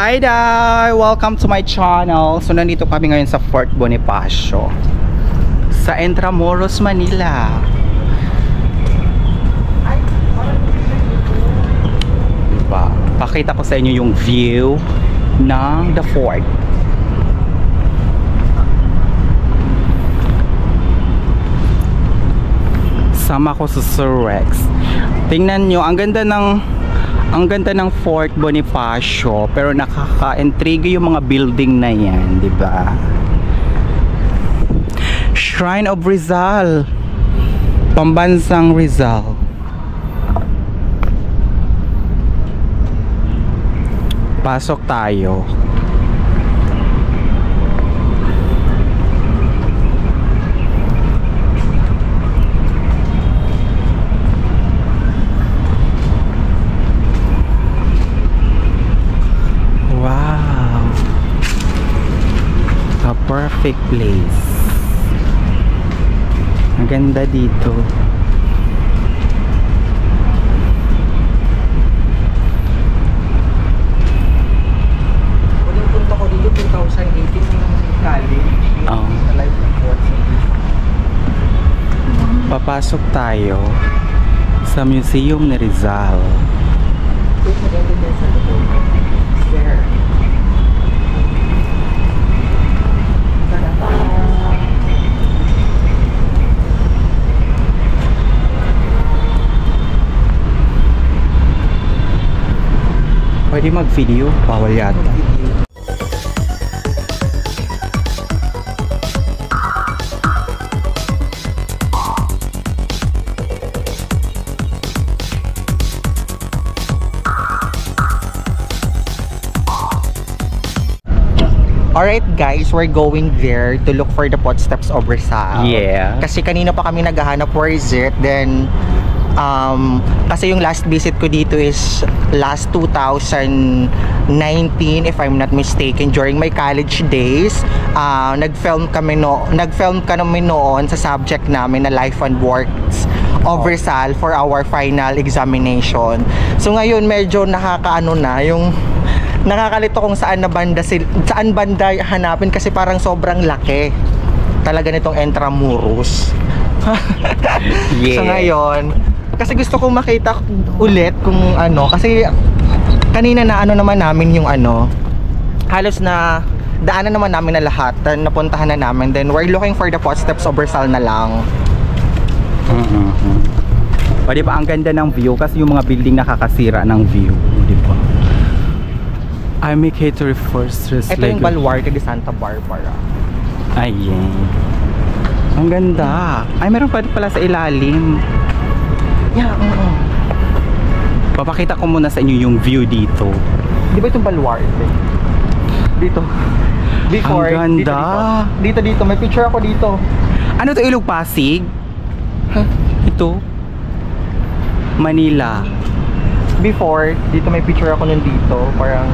Hi there! Welcome to my channel. So nandito kami ngayon sa Fort Bonifacio sa Intramuros, Manila. Diba? Pakita ko sa inyo yung view ng the fort. Sama ko sa Sir Rex. Tingnan nyo, ang ganda ng Fort Bonifacio, pero nakaka-intrigue yung mga building na yan, di ba? Shrine of Rizal, Pambansang Rizal. Pasok tayo. Perfect place. Ang ganda dito. Unang punta ko dito 2018 college. Oh. Papasok tayo sa Museum ni Rizal. Pwede mag-video? Bawal yata. Alright guys, we're going there to look for the footsteps of Rizal. Yeah. Kasi kanina pa kami naghahanap where is it. Then kasi yung last visit ko dito is last 2019 if I'm not mistaken, during my college days. Nag-film kami noon sa subject namin na Life and Works of Rizal for our final examination. So ngayon medyo nakakaano na yung nakakalito kung saan banda hanapin kasi parang sobrang laki talaga nitong Intramuros. Yeah. So ngayon kasi gusto kong makita ulit kung ano, kasi kanina na ano naman namin yung ano, halos na daanan naman namin na lahat, napuntahan na namin. Then we're looking for the footsteps of Rizal na lang. O diba, ang ganda ng view kasi yung mga building nakakasira ng view, diba? I make it to first. Ito yung Baluarte de Santa Barbara. Ayan. Ang ganda. Ay, meron pa pala sa ilalim. Yeah, Papakita ko muna sa inyo yung view dito. Di ba itong Baluarte? Dito. Before, ang ganda. Dito. May picture ako dito. Ano to, Ilog Pasig? Huh? Ito. Manila. Before, dito may picture ako nandito. Parang,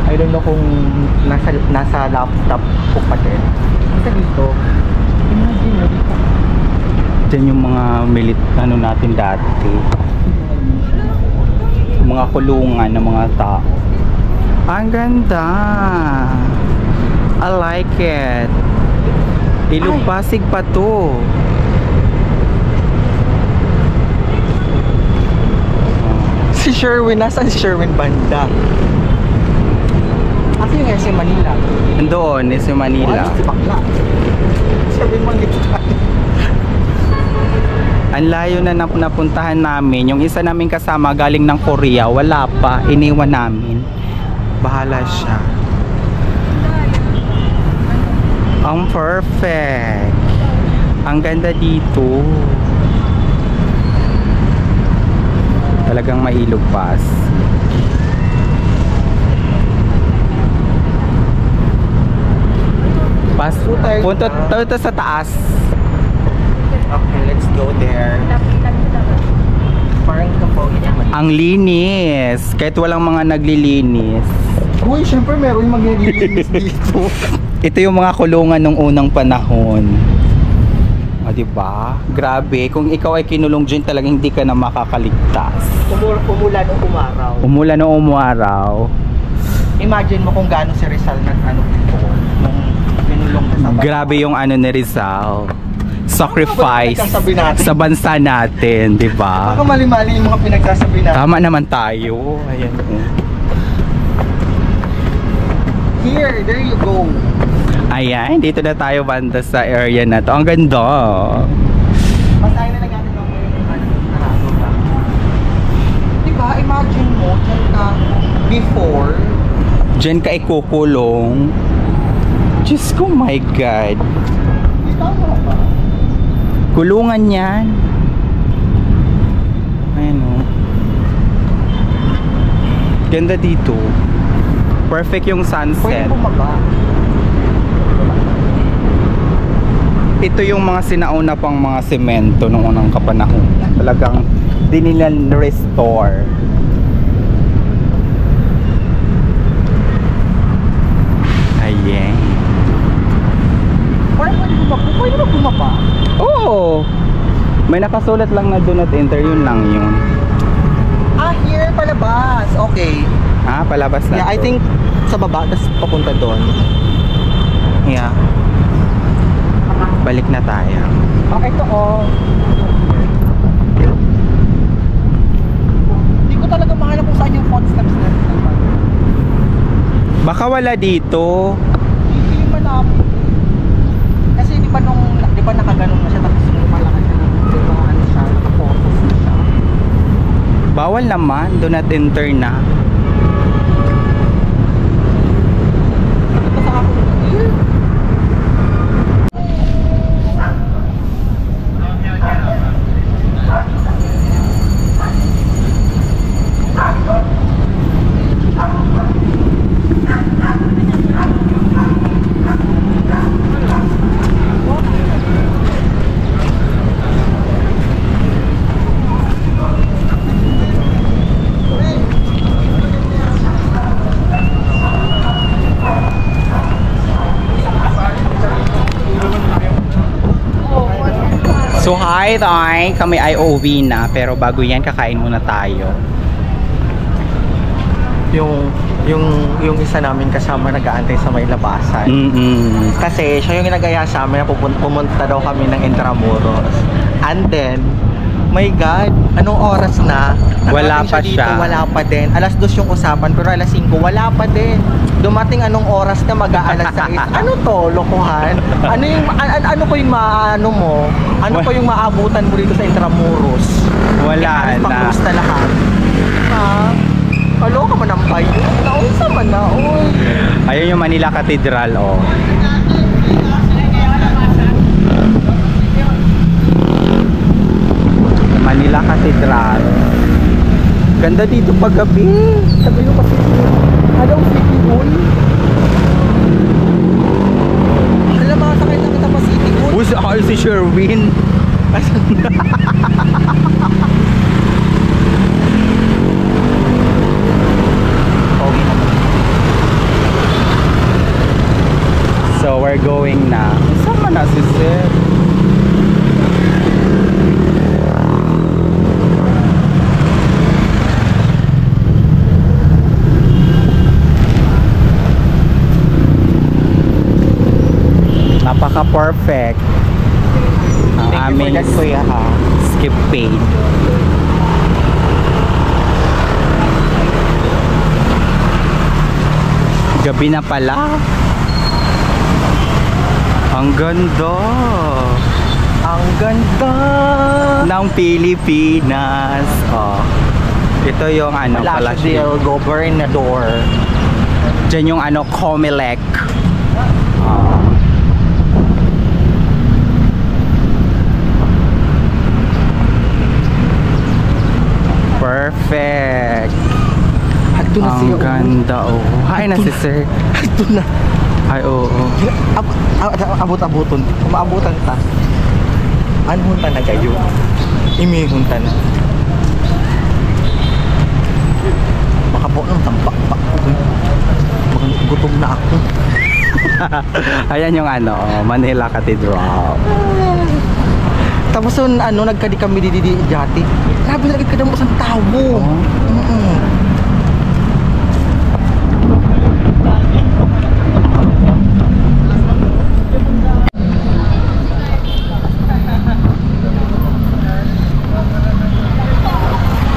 I don't know kung nasa laptop ko pa din. Nasa dito. Imagine mo dito. Diyan yung mga ano natin dati, mga kulungan ng mga tao. Ang ganda. I like it. Ilog Pasig pa to. Si Sherwin, nasaan si Sherwin banda? Ako yung SM Manila. Andoon, SM Manila. Si Bakla. Sherwin Manila. Ang layo na napuntahan namin. Yung isa naming kasama galing ng Korea, wala pa, iniwan namin. Bahala siya. Ang perfect. Ang ganda dito. Talagang mailog pas. Punta sa taas. Okay, let's go there. Parang kapag Ang linis. Kahit walang mga naglilinis. uy, syempre meron maglilinis dito. Ito yung mga kulungan nung unang panahon. O, diba? Grabe. Kung ikaw ay kinulong dyan, talagang hindi ka na makakaligtas. Umulan o umaraw. Umulan o umaraw. Imagine mo kung gaano si Rizal nag-ano before. Nung binulong ko sa Grabe yung ano ni Rizal. Sacrifice Ano ba yung pinagsasabi natin? sa bansa natin, di Baka ba? mali-mali yung mga pinagsasabi natin. Tama naman tayo. Ayan. Here, there you go. Ayan, dito na tayo banda sa area na to. Ang ganda. Basahin na lang natin lang mo yung ano, narado ka. Diba, imagine mo, dyan ka before. Diyan ka ikukulong. Diyos ko, my God. Di tama ba? Kulungan yan. Ayan o. Ganda dito. Perfect yung Pwede sunset. bumaba. Ito yung mga sinauna pang mga semento nung unang kapanahon. Talagang di nila restore. Ayan. Pwede ba bumaba? Oo. May nakasulat lang na do not enter. Yun lang yun. Ah, here palabas. Okay. Ah, palabas na Yeah, I to. think sa baba, tapos papunta doon. Yeah. Balik na tayo. Ah, ito oh. Hindi ko talaga mahanap kung saan yung footsteps na ito. Baka wala dito. Hindi yung malapit. Kasi di ba nakaganon na siya, tapos yung malaki na di ba ano siya, naka-focus na siya. Bawal naman. Do not enter na. Ito sa ako. Here. So hi Tay, kami ay OV na pero bago yan kakain muna tayo. Yung isa namin kasama nag-aantay sa may labasan. Kasi siya yung nag-aya sa amin na pumunta daw kami ng Intramuros. And then, my God, anong oras na? Wala Nakarating pa dito, siya. wala pa din. Alas 2 yung usapan, pero alas 5, wala pa din. Dumating anong oras na mag-aalas 6. Ano to? Lokohan? Ano yung, ano pa yung maano mo? Ano pa yung maabutan mo dito sa Intramuros? Wala Halos na. pang-cruise na lahat. Ha? Kaloka man ang bayo. Naunsa man na, oy. Ayun yung Manila Cathedral, oh. Manila Cathedral. Ganda dito pag gabi. Sabi mo kasi, anong city hall? Alam mga sakay lang kita pa city hall. Who's si Sherwin? Okay naman. So we're going na. Saan man na si Sir? Napaka-perfect ang Thank you for aming that, kuya, ha? skip paid. Gabi na pala. Ang ganda Ang ganda! ng Pilipinas. Oh. Ito yung ano, Palacio del Gobernador. Diyan yung ano, Comelec. Perfect. Hadto na siya. Ang ganda, oh. Hi na si Sir. Hadto na. Ay, oo. Abot-aboton. Umaabutan ta. Anhon ta na kayo. Imihon ta na. Makapo ng tampak pa. Gutom na ako. Ayan yung ano, oh, Manila Cathedral. Tapos yun, ano, nagkadi kami di Jati. Grabe na nagkadamo sa tao.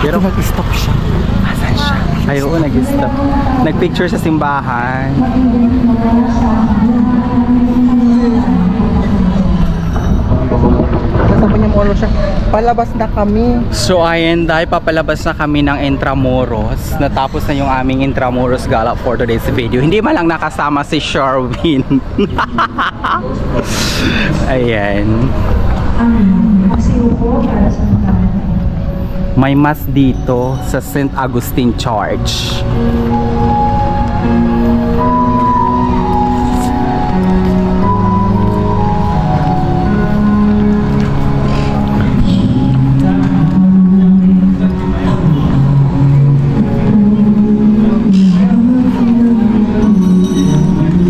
Pero nag-stop siya. asan siya? Ay, oo, nag-stop. Nagpicture sa simbahan. Nasa pa niya mo siya. Palabas na kami. So ayan, dahil papalabas na kami ng Intramuros. Natapos na yung aming Intramuros gala for today's video. Hindi man lang nakasama si Sherwin. Ayan. May mass dito sa St. Augustine Church.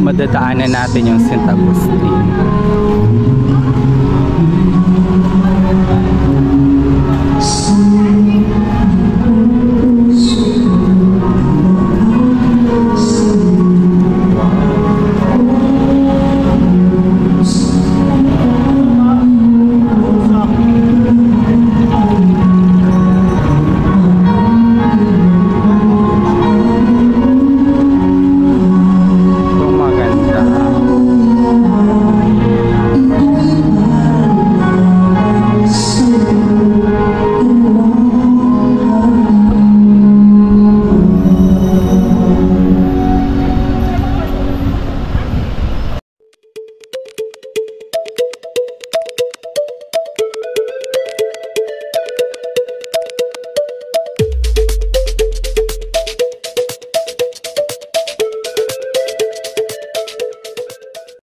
Madadaanan natin yung St. Augustine.